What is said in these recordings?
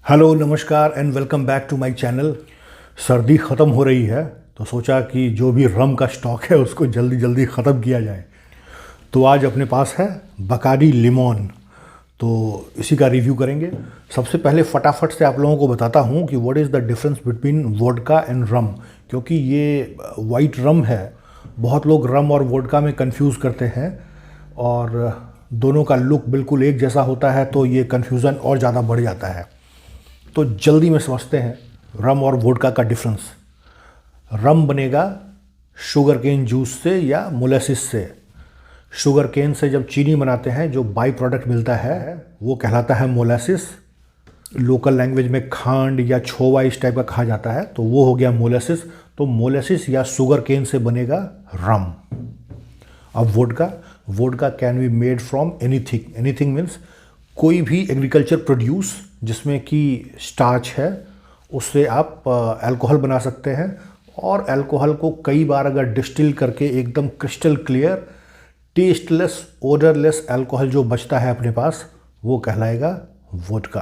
Hello नमस्कार and welcome back to my channel. सर्दी ख़त्म हो रही है तो सोचा कि जो भी रम का स्टॉक है उसको जल्दी जल्दी ख़त्म किया जाए। तो आज अपने पास है बकाडी लिमोन, तो इसी का रिव्यू करेंगे। सबसे पहले फटाफट से आप लोगों को बताता हूँ कि what is the difference between vodka and rum, क्योंकि ये वाइट रम है। बहुत लोग रम और वोडका में कंफ्यूज करते हैं और दोनों का लुक बिल्कुल एक जैसा होता है, तो ये कन्फ्यूज़न और ज़्यादा बढ़ जाता है। तो जल्दी में समझते हैं रम और वोडका का डिफरेंस। रम बनेगा शुगर केन जूस से या मोलेसिस से। शुगर केन से जब चीनी बनाते हैं जो बाई प्रोडक्ट मिलता है वो कहलाता है मोलेसिस। लोकल लैंग्वेज में खांड या छोवा इस टाइप का कहा जाता है, तो वो हो गया मोलेसिस। तो मोलेसिस या शुगर केन से बनेगा रम। अब vodka, vodka can be made from anything. Anything means कोई भी एग्रीकल्चर प्रोड्यूस जिसमें कि स्टार्च है उससे आप अल्कोहल बना सकते हैं। और अल्कोहल को कई बार अगर डिस्टिल करके एकदम crystal clear tasteless odourless alcohol जो बचता है अपने पास, वो कहलाएगा वोडका।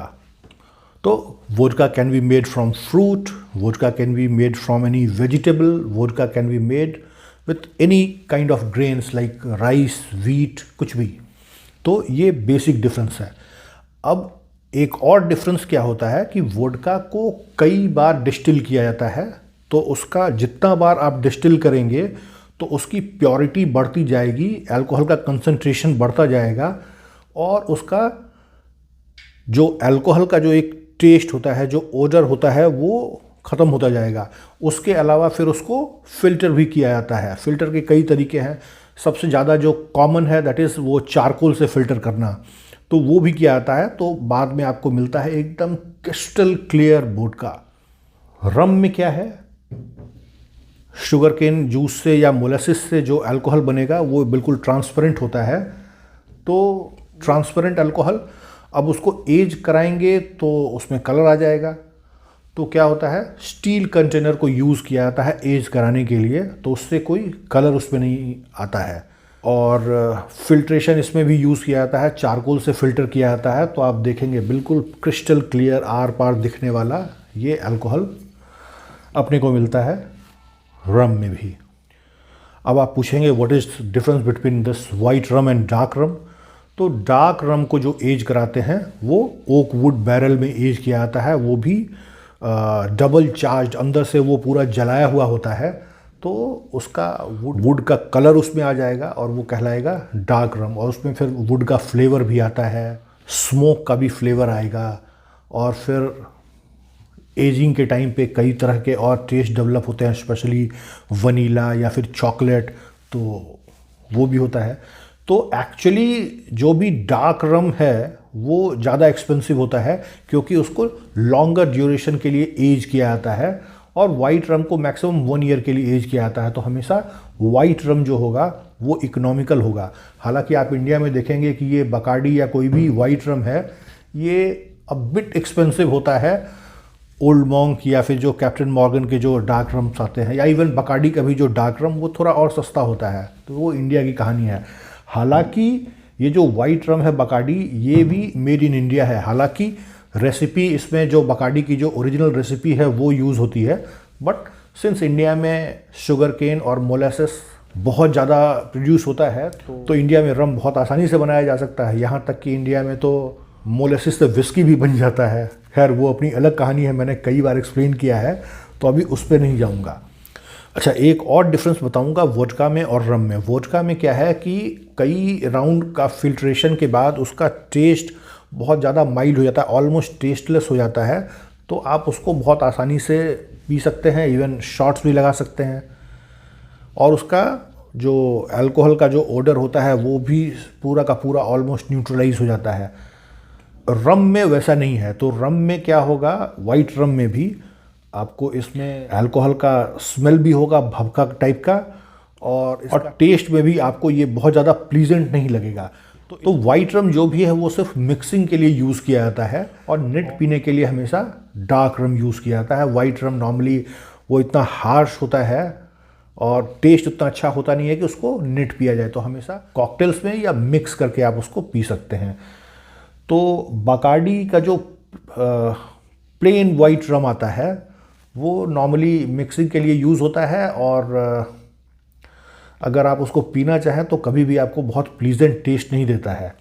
तो vodka can be made from fruit, vodka can be made from any vegetable, vodka can be made with any kind of grains like rice, wheat, कुछ भी। तो ये बेसिक डिफरेंस है। अब एक और डिफरेंस क्या होता है कि वोडका को कई बार डिस्टिल किया जाता है, तो उसका जितना बार आप डिस्टिल करेंगे तो उसकी प्योरिटी बढ़ती जाएगी, अल्कोहल का कंसंट्रेशन बढ़ता जाएगा और उसका जो अल्कोहल का जो एक टेस्ट होता है, जो ओडर होता है, वो ख़त्म होता जाएगा। उसके अलावा फिर उसको फ़िल्टर भी किया जाता है। फ़िल्टर के कई तरीके हैं। सबसे ज़्यादा जो कॉमन है दैट इज़ वो चारकोल से फ़िल्टर करना, तो वो भी किया जाता है। तो बाद में आपको मिलता है एकदम क्रिस्टल क्लियर वोडका। रम में क्या है, शुगर केन जूस से या मोलेसिस से जो अल्कोहल बनेगा वो बिल्कुल ट्रांसपेरेंट होता है। तो ट्रांसपेरेंट अल्कोहल, अब उसको एज कराएंगे तो उसमें कलर आ जाएगा। तो क्या होता है, स्टील कंटेनर को यूज़ किया जाता है एज कराने के लिए, तो उससे कोई कलर उसमें नहीं आता है। और फिल्ट्रेशन इसमें भी यूज़ किया जाता है, चारकोल से फ़िल्टर किया जाता है। तो आप देखेंगे बिल्कुल क्रिस्टल क्लियर आर पार दिखने वाला ये अल्कोहल अपने को मिलता है रम में भी। अब आप पूछेंगे what is difference between this white rum and dark rum. तो डार्क रम को जो एज कराते हैं वो ओक वुड बैरल में एज किया जाता है, वो भी डबल चार्ज, अंदर से वो पूरा जलाया हुआ होता है। तो उसका वुड का कलर उसमें आ जाएगा और वो कहलाएगा डार्क रम। और उसमें फिर वुड का फ्लेवर भी आता है, स्मोक का भी फ्लेवर आएगा। और फिर एजिंग के टाइम पे कई तरह के और टेस्ट डेवलप होते हैं, स्पेशली वनीला या फिर चॉकलेट, तो वो भी होता है। तो एक्चुअली जो भी डार्क रम है वो ज़्यादा एक्सपेंसिव होता है क्योंकि उसको लॉन्गर ड्यूरेशन के लिए एज किया जाता है। और वाइट रम को मैक्सिमम 1 ईयर के लिए एज किया जाता है। तो हमेशा वाइट रम जो होगा वो इकोनॉमिकल होगा। हालांकि आप इंडिया में देखेंगे कि ये बकाडी या कोई भी वाइट रम है ये अ बिट एक्सपेंसिव होता है। ओल्ड मॉन्क या फिर जो कैप्टन मॉर्गन के जो डार्क रम्स आते हैं या इवन बकाडी का भी जो डार्क रम, वो थोड़ा और सस्ता होता है। तो वो इंडिया की कहानी है। हालांकि ये जो वाइट रम है बकाडी, ये भी मेड इन इंडिया है। हालांकि रेसिपी इसमें जो बकाडी की जो ओरिजिनल रेसिपी है वो यूज़ होती है, बट सिंस इंडिया में शुगर केन और मोलेसिस बहुत ज़्यादा प्रोड्यूस होता है तो इंडिया में रम बहुत आसानी से बनाया जा सकता है। यहाँ तक कि इंडिया में तो मोलेसिस से विस्की भी बन जाता है। खैर वो अपनी अलग कहानी है, मैंने कई बार एक्सप्लेन किया है, तो अभी उस पर नहीं जाऊँगा। अच्छा, एक और डिफरेंस बताऊंगा वोडका में और रम में। वोडका में क्या है कि कई राउंड का फिल्ट्रेशन के बाद उसका टेस्ट बहुत ज़्यादा माइल्ड हो जाता है, ऑलमोस्ट टेस्टलेस हो जाता है। तो आप उसको बहुत आसानी से पी सकते हैं, इवन शॉट्स भी लगा सकते हैं। और उसका जो अल्कोहल का जो ओडर होता है वो भी पूरा का पूरा ऑलमोस्ट न्यूट्रलाइज हो जाता है। रम में वैसा नहीं है। तो रम में क्या होगा, वाइट रम में भी आपको इसमें अल्कोहल का स्मेल भी होगा भभका टाइप का, और टेस्ट में भी आपको ये बहुत ज़्यादा प्लीजेंट नहीं लगेगा। तो वाइट रम जो भी है वो सिर्फ मिक्सिंग के लिए यूज़ किया जाता है और निट पीने के लिए हमेशा डार्क रम यूज़ किया जाता है। वाइट रम नॉर्मली वो इतना हार्श होता है और टेस्ट उतना अच्छा होता नहीं है कि उसको निट पिया जाए। तो हमेशा कॉकटेल्स में या मिक्स करके आप उसको पी सकते हैं। तो बकाडी का जो प्लेन वाइट रम आता है वो नॉर्मली मिक्सिंग के लिए यूज़ होता है, और अगर आप उसको पीना चाहें तो कभी भी आपको बहुत प्लीजेंट टेस्ट नहीं देता है।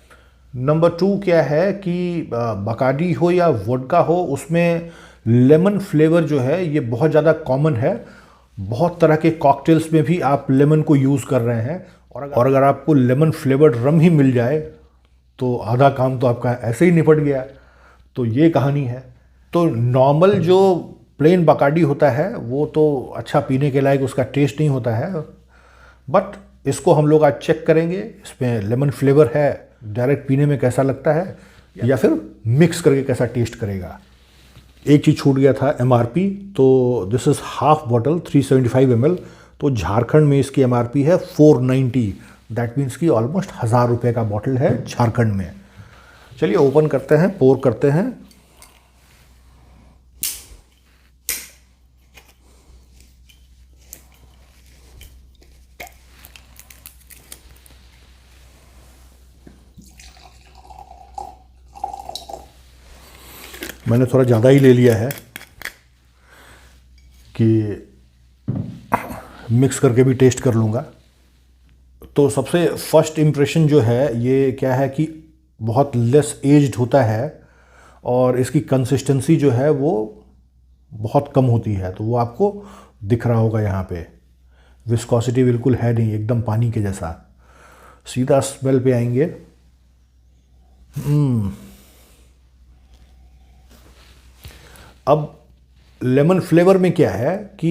नंबर 2 क्या है कि बकाडी हो या वोडका हो, उसमें लेमन फ्लेवर जो है ये बहुत ज़्यादा कॉमन है। बहुत तरह के कॉकटेल्स में भी आप लेमन को यूज़ कर रहे हैं, और अगर आपको लेमन फ्लेवर्ड रम ही मिल जाए तो आधा काम तो आपका ऐसे ही निपट गया। तो ये कहानी है। तो नॉर्मल जो प्लेन बकाडी होता है वो तो अच्छा पीने के लायक उसका टेस्ट नहीं होता है, बट इसको हम लोग आज चेक करेंगे इसमें लेमन फ्लेवर है, डायरेक्ट पीने में कैसा लगता है या फिर मिक्स करके कैसा टेस्ट करेगा। एक चीज़ छूट गया था MRP, तो this is half bottle 375 ml, तो झारखंड में इसकी MRP है 490, दैट मीन्स कि ऑलमोस्ट 1000 रुपये का बॉटल है झारखंड में। चलिए ओपन करते हैं, पोर करते हैं। मैंने थोड़ा ज़्यादा ही ले लिया है कि मिक्स करके भी टेस्ट कर लूँगा। तो सबसे फर्स्ट इम्प्रेशन जो है ये क्या है कि बहुत लेस एज्ड होता है, और इसकी कंसिस्टेंसी जो है वो बहुत कम होती है, तो वो आपको दिख रहा होगा यहाँ पे। विस्कोसिटी बिल्कुल है नहीं, एकदम पानी के जैसा। सीधा स्मेल पे आएंगे। अब लेमन फ्लेवर में क्या है कि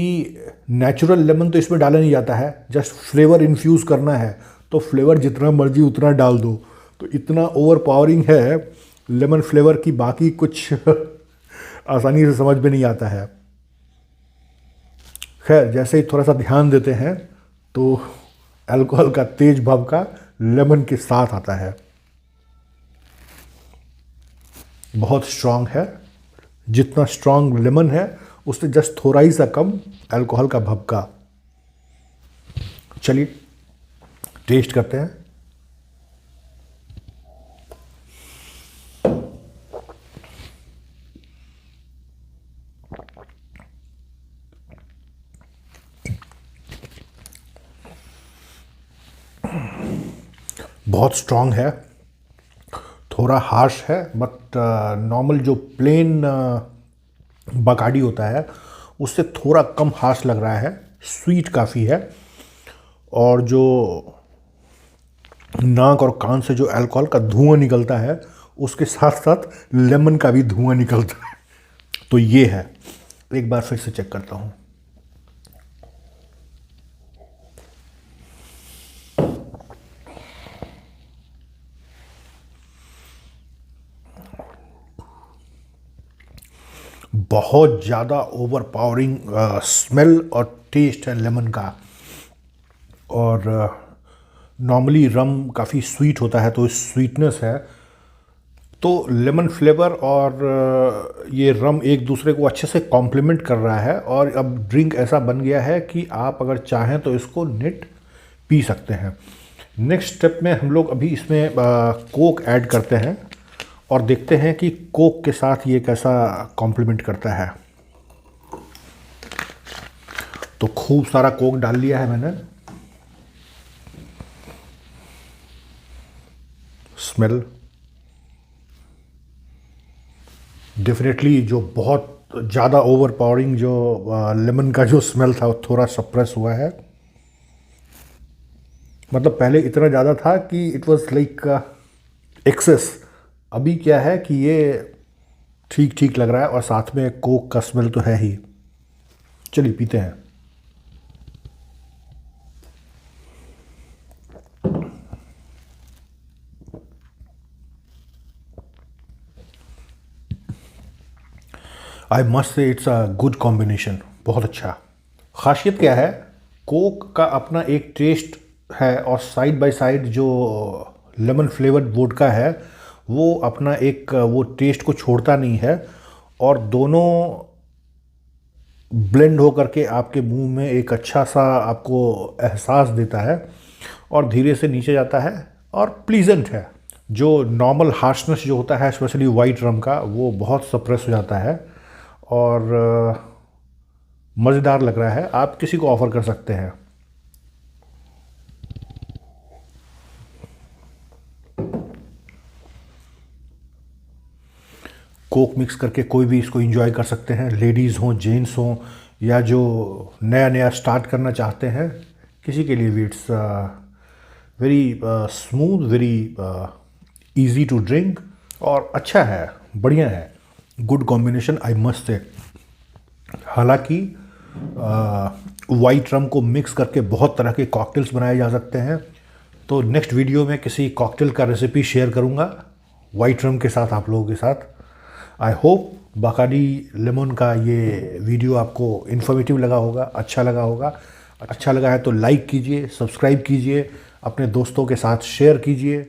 नेचुरल लेमन तो इसमें डाला नहीं जाता है, जस्ट फ्लेवर इन्फ्यूज़ करना है, तो फ्लेवर जितना मर्जी उतना डाल दो। तो इतना ओवर पावरिंग है लेमन फ्लेवर की बाकी कुछ आसानी से समझ में नहीं आता है। खैर, जैसे ही थोड़ा सा ध्यान देते हैं तो अल्कोहल का तेज भाव का लेमन के साथ आता है। बहुत स्ट्रांग है, जितना स्ट्रांग लेमन है उससे जस्ट थोड़ा ही सा कम अल्कोहल का भभका। चलिए टेस्ट करते हैं। बहुत स्ट्रांग है, थोड़ा हार्श है, बट नॉर्मल जो प्लेन बकाडी होता है उससे थोड़ा कम हार्श लग रहा है। स्वीट काफ़ी है, और जो नाक और कान से जो अल्कोहल का धुआं निकलता है उसके साथ साथ लेमन का भी धुआं निकलता है। तो ये है, एक बार फिर से चेक करता हूँ। बहुत ज़्यादा ओवर पावरिंग स्मेल और टेस्ट है लेमन का, और नॉर्मली रम काफ़ी स्वीट होता है तो स्वीटनेस है, तो लेमन फ्लेवर और ये रम एक दूसरे को अच्छे से कॉम्प्लीमेंट कर रहा है। और अब ड्रिंक ऐसा बन गया है कि आप अगर चाहें तो इसको नेट पी सकते हैं। नेक्स्ट स्टेप में हम लोग अभी इसमें कोक ऐड करते हैं और देखते हैं कि कोक के साथ ये कैसा कॉम्प्लीमेंट करता है। तो खूब सारा कोक डाल लिया है मैंने। स्मेल डेफिनेटली जो बहुत ज़्यादा ओवर पावरिंग जो लेमन का जो स्मेल था वो थोड़ा सप्रेस हुआ है। मतलब पहले इतना ज़्यादा था कि इट वाज लाइक एक्सेस। अभी क्या है कि ये ठीक ठीक लग रहा है, और साथ में कोक का स्मेल तो है ही। चलिए पीते हैं। I must say it's a good combination, बहुत अच्छा। खासियत क्या है, कोक का अपना एक टेस्ट है और साइड बाय साइड जो लेमन फ्लेवर्ड वोडका है वो अपना एक वो टेस्ट को छोड़ता नहीं है, और दोनों ब्लेंड हो करके आपके मुंह में एक अच्छा सा आपको एहसास देता है और धीरे से नीचे जाता है और प्लीजेंट है। जो नॉर्मल हार्शनेस जो होता है स्पेशली वाइट रम का, वो बहुत सप्रेस हो जाता है और मज़ेदार लग रहा है। आप किसी को ऑफ़र कर सकते हैं। कोक मिक्स करके कोई भी इसको एंजॉय कर सकते हैं, लेडीज़ हों, जेंट्स हों, या जो नया नया स्टार्ट करना चाहते हैं, किसी के लिए भी it's very smooth, very easy to drink और अच्छा है, बढ़िया है, good combination I must say. हालांकि वाइट रम को मिक्स करके बहुत तरह के कॉकटेल्स बनाए जा सकते हैं, तो नेक्स्ट वीडियो में किसी कॉकटेल का रेसिपी शेयर करूंगा वाइट रम के साथ आप लोगों के साथ। आई होप बकाडी लेमन का ये वीडियो आपको इन्फॉर्मेटिव लगा होगा, अच्छा लगा होगा। अच्छा लगा है तो लाइक कीजिए, सब्सक्राइब कीजिए, अपने दोस्तों के साथ शेयर कीजिए।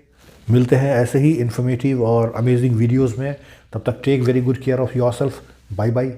मिलते हैं ऐसे ही इन्फॉर्मेटिव और अमेजिंग वीडियोस में। तब तक take very good care of yourself. Bye bye.